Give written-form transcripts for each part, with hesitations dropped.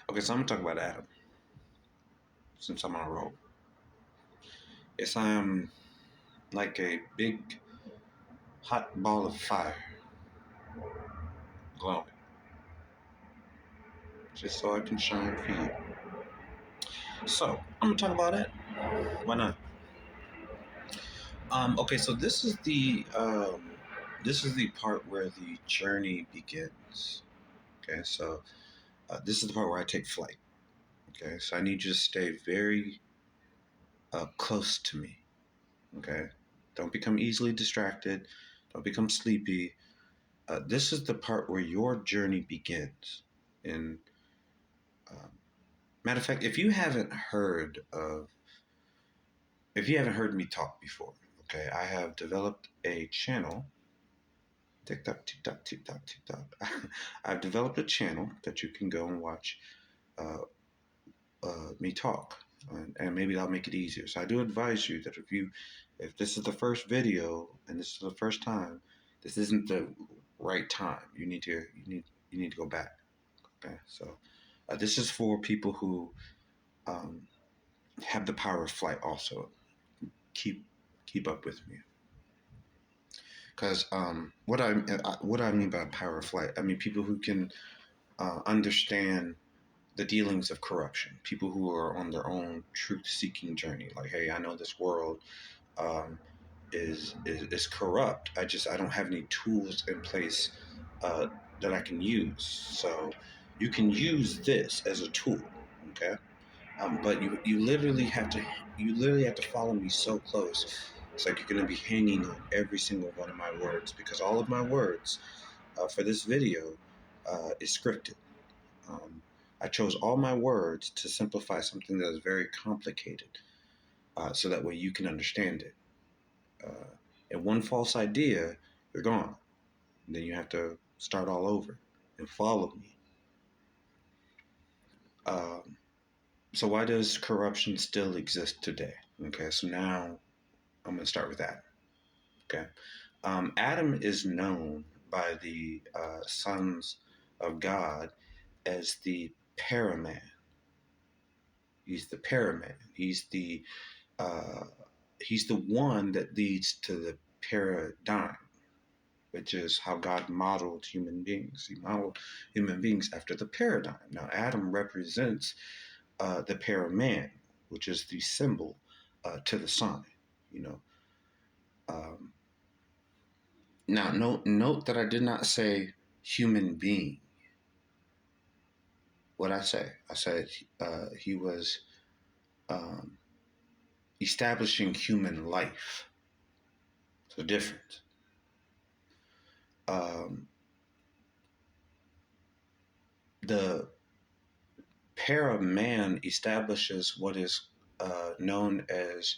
Okay, so I'm gonna talk about Adam since I'm on a roll. Yes, I am like a big hot ball of fire glowing, just so I can shine for you. So I'm gonna talk about it. Why not? Okay, so this is the part where the journey begins. Okay, so this is the part where I take flight. Okay, so I need you to stay very close to me. Okay, don't become easily distracted. Don't become sleepy. This is the part where your journey begins. And um, matter of fact, if you haven't heard me talk before, okay, I have developed a channel. Tick tock, tick tock, tick tock, tick tock. I've developed a channel that you can go and watch uh, me talk, and maybe that'll make it easier. So I do advise you that if this is the first video and this is the first time, this isn't the right time. You need to go back. Okay, so this is for people who um, have the power of flight. Also, keep keep up with me, because what I mean by power of flight, I mean people who can understand the dealings of corruption, people who are on their own truth-seeking journey. Like, hey, I know this world um, is corrupt. I don't have any tools in place uh, that I can use. So you can use this as a tool. Okay. But you literally have to follow me so close. It's like you're going to be hanging on every single one of my words, because all of my words for this video is scripted. Um, I chose all my words to simplify something that is very complicated, so that way you can understand it. Uh, and one false idea, you're gone. And then you have to start all over and follow me. Um, so why does corruption still exist today? Okay, so now I'm going to start with that. Okay. Adam is known by the sons of God as the paraman. He's the paraman. Uh, he's the one that leads to the paradigm, which is how God modeled human beings. He modeled human beings after the paradigm. Now, Adam represents the paraman, which is the symbol to the sign. You know. Um, Now, note that I did not say human being. What I say? I said he was um, establishing human life. So different. Um, the para-man establishes what is known as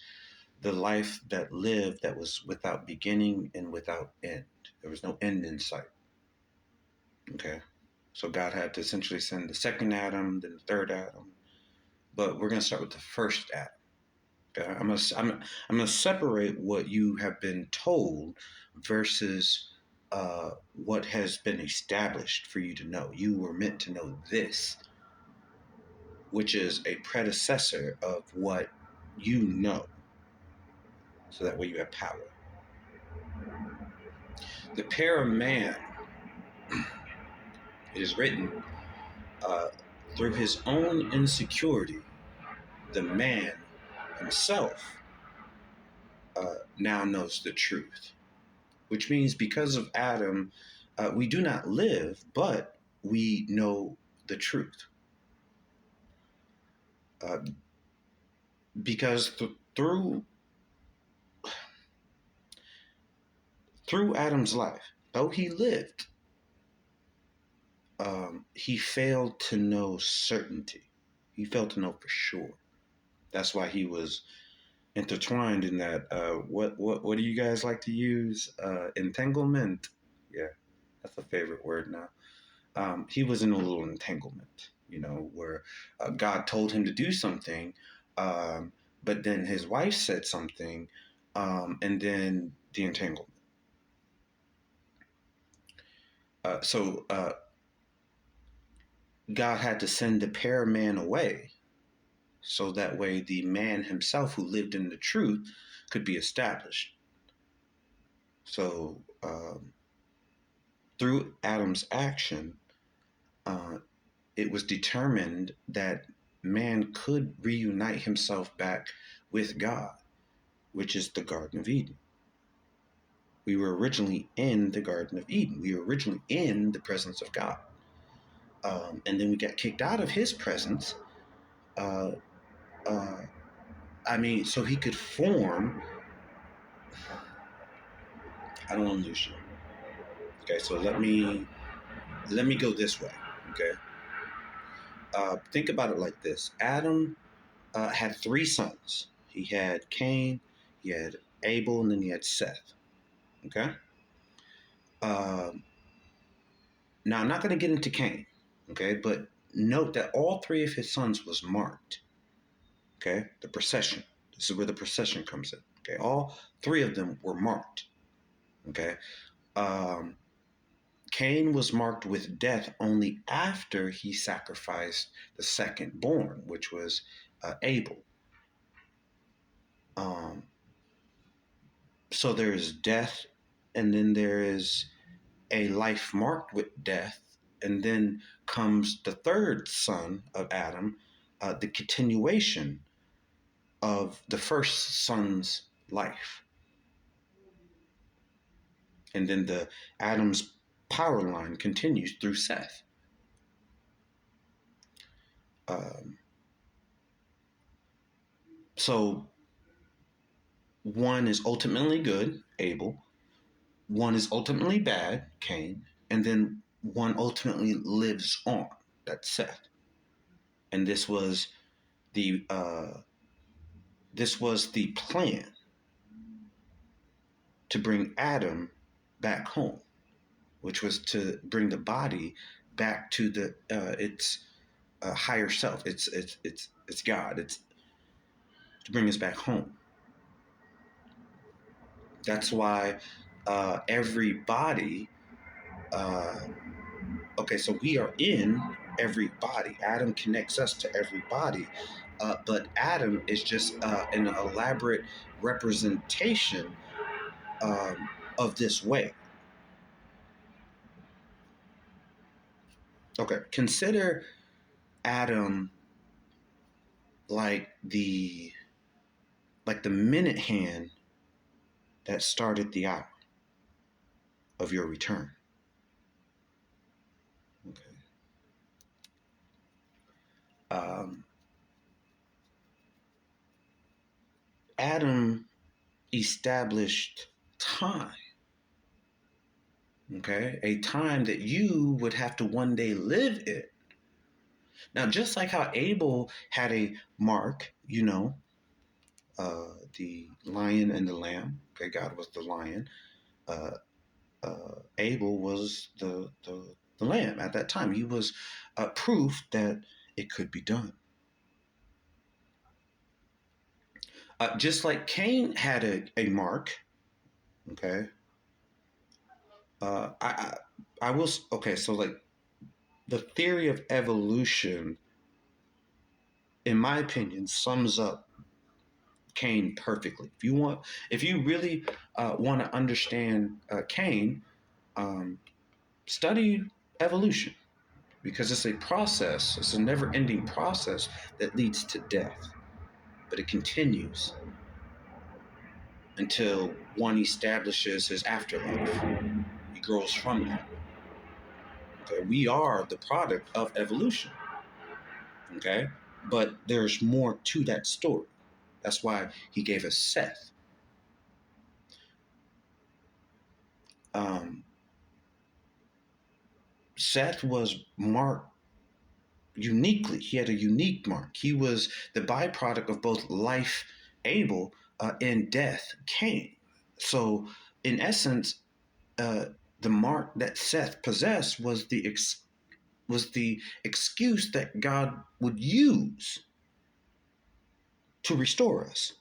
the life that lived, that was without beginning and without end. There was no end in sight. Okay. So God had to essentially send the second Adam, then the third Adam. But we're going to start with the first Adam. Okay? I'm gonna separate what you have been told versus what has been established for you to know. You were meant to know this, which is a predecessor of what you know, so that way you have power. The paraman, it is written, uh, through his own insecurity, the man himself now knows the truth, which means because of Adam, we do not live, but we know the truth. Uh, because through Adam's life, though he lived, he failed to know certainty. He failed to know for sure. That's why he was intertwined in that. What do you guys like to use? Entanglement. Yeah, that's a favorite word now. He was in a little entanglement, where God told him to do something, but then his wife said something, and then the entanglement. So God had to send the pair man away so that way the man himself who lived in the truth could be established. So through Adam's action, uh, it was determined that man could reunite himself back with God, which is the Garden of Eden. We were originally in the Garden of Eden. We were originally in the presence of God. And then we got kicked out of his presence. Uh, uh, so he could form. I don't want to lose you. Okay, so let me go this way. Okay, think about it like this: Adam had three sons. He had Cain, he had Abel, and then he had Seth. Okay. Um, Now I'm not going to get into Cain. Okay, but note that all three of his sons was marked. Okay, the procession. This is where the procession comes in. Okay, all three of them were marked. Okay, um, Cain was marked with death only after he sacrificed the second born, which was Abel. Um, so there is death, and then there is a life marked with death, and then comes the third son of Adam, the continuation of the first son's life, and then the Adam's power line continues through Seth. Um, so one is ultimately good, Abel. One is ultimately bad, Cain, and then one ultimately lives on. That's Seth. And this was the plan to bring Adam back home, which was to bring the body back to its higher self. It's God. It's to bring us back home. That's why every body. Okay, so we are in every body. Adam connects us to every body, but Adam is just an elaborate representation of this way. Okay, consider Adam like the minute hand that started the hour of your return. Okay. Um, Adam established time. Okay, a time that you would have to one day live in. Now, just like how Abel had a mark, the lion and the lamb. Okay, God was the lion. Uh, Abel was the lamb at that time. He was proof that it could be done. Just like Cain had a mark. Okay. I will. Okay, so like the theory of evolution, in my opinion, sums up Cain perfectly. If you really want to understand Cain, um, study evolution because it's a process. It's a never-ending process that leads to death, but it continues until one establishes his afterlife. He grows from that. Okay, we are the product of evolution. Okay, but there's more to that story. That's why he gave us Seth. Um, Seth was marked uniquely. He had a unique mark. He was the byproduct of both life, Abel, and death, Cain. So, in essence, uh, the mark that Seth possessed was the excuse that God would use to restore us.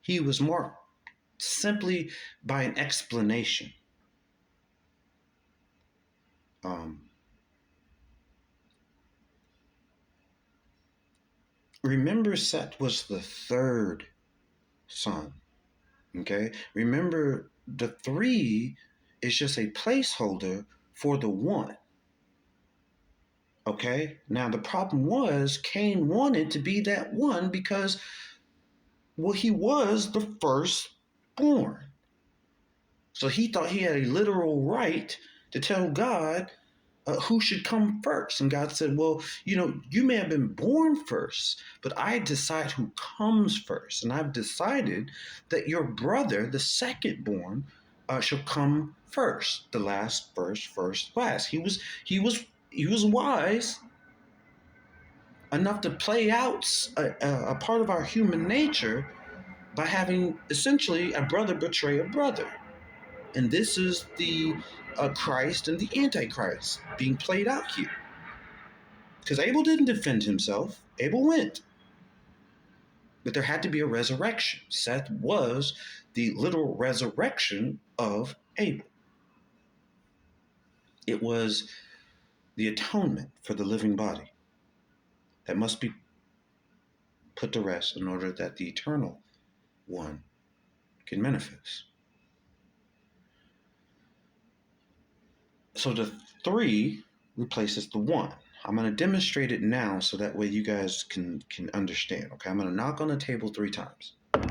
He was marked simply by an explanation. Um, remember, Seth was the third son. Okay? Remember, the three is just a placeholder for the one. Okay? Now, the problem was Cain wanted to be that one because, well, he was the firstborn. So he thought he had a literal right to tell God who should come first. And God said, well, you may have been born first, but I decide who comes first. And I've decided that your brother, the second born, shall come first. The last first, first last. He was wise enough to play out a part of our human nature by having essentially a brother betray a brother. And this is the Christ and the Antichrist being played out here. Because Abel didn't defend himself, Abel went. But there had to be a resurrection. Seth was the literal resurrection of Abel. It was the atonement for the living body that must be put to rest in order that the eternal one can manifest. So the three replaces the one. I'm going to demonstrate it now so that way you guys can understand. Okay, I'm going to knock on the table 3 times. All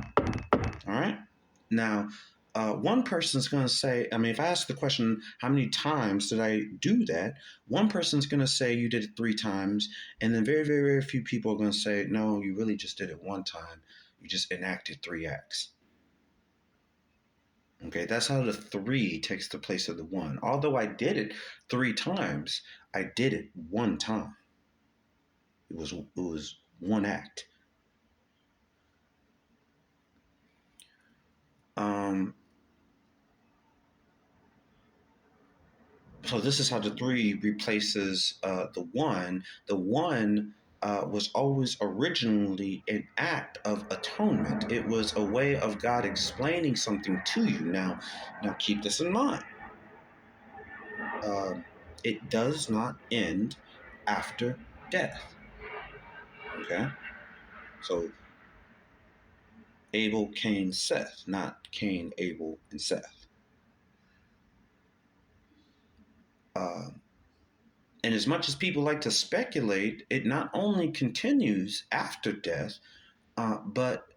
right. Now, one person's going to say, if I ask the question, how many times did I do that? One person's going to say you did it 3 times. And then very, very, very few people are going to say, no, you really just did it 1 time. You just enacted 3 acts. Okay, that's how the 3 takes the place of the 1. Although I did it 3 times, I did it 1 time. It was 1 act. So this is how the 3 replaces the 1. The 1 was always originally an act of atonement. It was a way of God explaining something to you. Now keep this in mind. It does not end after death. Okay? So Abel, Cain, Seth, not Cain, Abel, and Seth. And as much as people like to speculate, it not only continues after death, but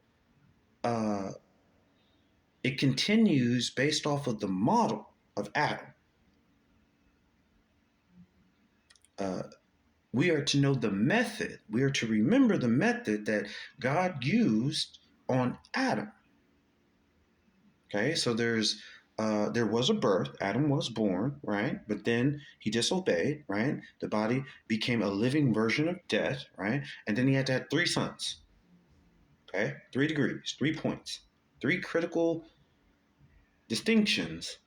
it continues based off of the model of Adam. We are to know the method. We are to remember the method that God used on Adam. Okay, so there was a birth. Adam was born, right? But then he disobeyed, right? The body became a living version of death, right? And then he had to have 3 sons. Okay, 3 degrees, 3 points, 3 critical distinctions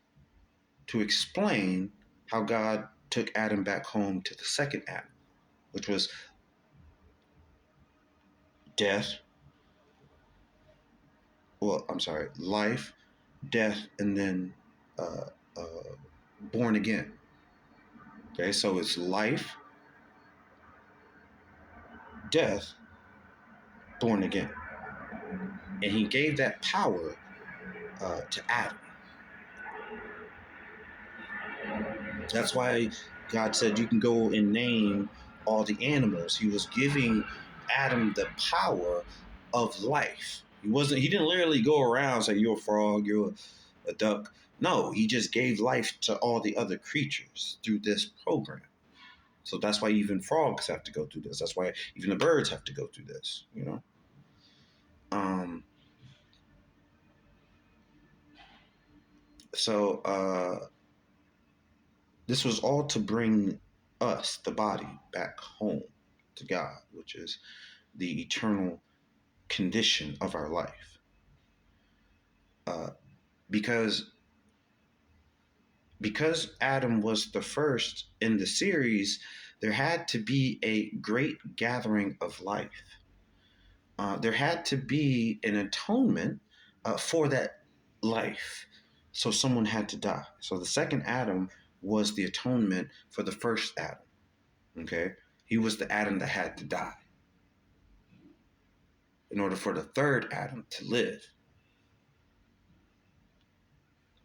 to explain how God took Adam back home to the second Adam, which was life, death, and then born again. Okay, so it's life, death, born again. And he gave that power to Adam. That's why God said you can go and name all the animals. He was giving Adam the power of life. He didn't literally go around and say, you're a frog, you're a duck. No, he just gave life to all the other creatures through this program. So that's why even frogs have to go through this. That's why even the birds have to go through this, So this was all to bring us, the body, back home to God, which is the eternal condition of our life. Because Adam was the first in the series, there had to be a great gathering of life. There had to be an atonement for that life. So someone had to die. So the second Adam was the atonement for the first Adam. Okay? He was the Adam that had to die. in order for the third Adam to live.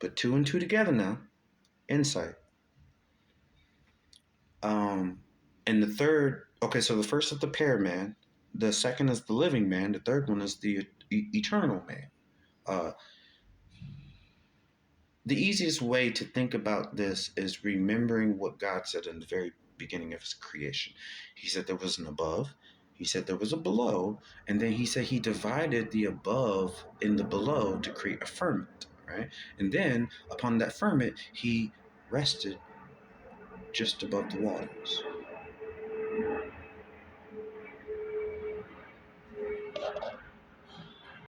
Put two and two together now. Insight. Um, and the third, okay, so the first is the pair man, the second is the living man, the third one is the eternal man. Uh, the easiest way to think about this is remembering what God said in the very beginning of his creation. He said there was an above, he said there was a below, and then he said he divided the above and the below to create a firmament, right? And then upon that firmament, he rested just above the waters.